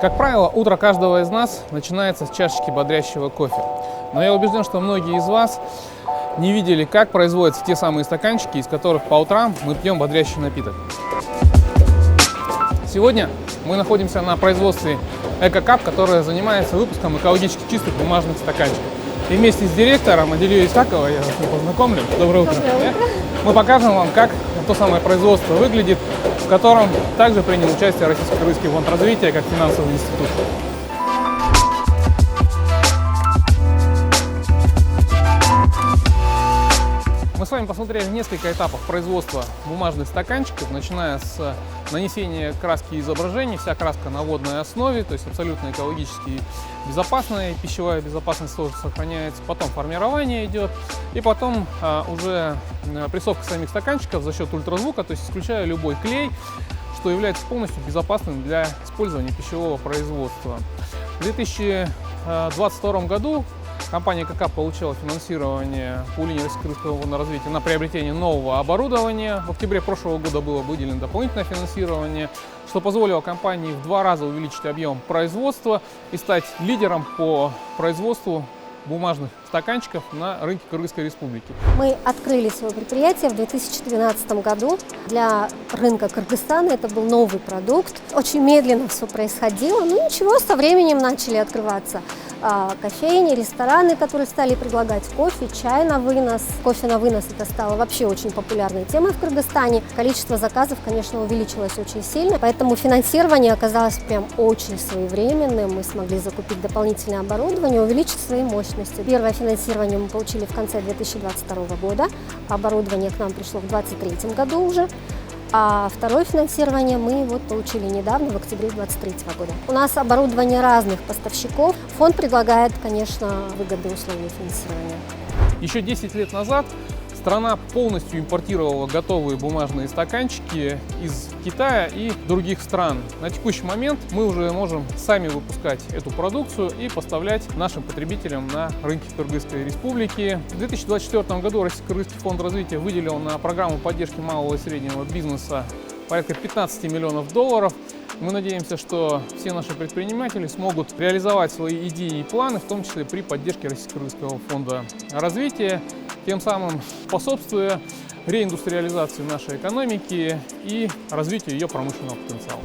Как правило, утро каждого из нас начинается с чашечки бодрящего кофе. Но я убежден, что многие из вас не видели, как производятся те самые стаканчики, из которых по утрам мы пьем бодрящий напиток. Сегодня мы находимся на производстве EcoCup, которое занимается выпуском экологически чистых бумажных стаканчиков. И вместе с директором Аделией Исаковой я вас познакомлю. Доброе утро. Мы покажем вам, как то самое производство выглядит, в котором также принял участие Российско-Крымский фонд развития как финансовый институт. Мы с вами посмотрели несколько этапов производства бумажных стаканчиков, начиная с нанесения краски и изображений. Вся краска на водной основе, то есть абсолютно экологически безопасная, пищевая безопасность тоже сохраняется. Потом формирование идет, и потом уже прессовка самих стаканчиков за счет ультразвука, то есть исключая любой клей, что является полностью безопасным для использования пищевого производства. В 2022 году компания EcoCup получила финансирование по линии Российско-Крымского фонда развития на приобретение нового оборудования. В октябре прошлого года было выделено дополнительное финансирование, что позволило компании в 2 раза увеличить объем производства и стать лидером по производству бумажных стаканчиков на рынке Кыргызской республики. Мы открыли свое предприятие в 2012 году. Для рынка Кыргызстана это был новый продукт. Очень медленно все происходило, но ничего, со временем начали открываться кофейни, рестораны, которые стали предлагать кофе, чай на вынос. Кофе на вынос это стало вообще очень популярной темой в Кыргызстане. Количество заказов, конечно, увеличилось очень сильно, поэтому финансирование оказалось прям очень своевременным. Мы смогли закупить дополнительное оборудование, увеличить свои мощности. Первое финансирование мы получили в конце 2022 года, оборудование к нам пришло в 2023 году уже. А второе финансирование мы получили недавно, в октябре 2023 года. У нас оборудование разных поставщиков. Фонд предлагает, конечно, выгодные условия финансирования. Еще 10 лет назад страна полностью импортировала готовые бумажные стаканчики из Китая и других стран. На текущий момент мы уже можем сами выпускать эту продукцию и поставлять нашим потребителям на рынке Кыргызской республики. В 2024 году Российско-Крымский фонд развития выделил на программу поддержки малого и среднего бизнеса порядка 15 миллионов долларов. Мы надеемся, что все наши предприниматели смогут реализовать свои идеи и планы, в том числе при поддержке Российско-Крымского фонда развития, тем самым способствуя реиндустриализации нашей экономики и развитию ее промышленного потенциала.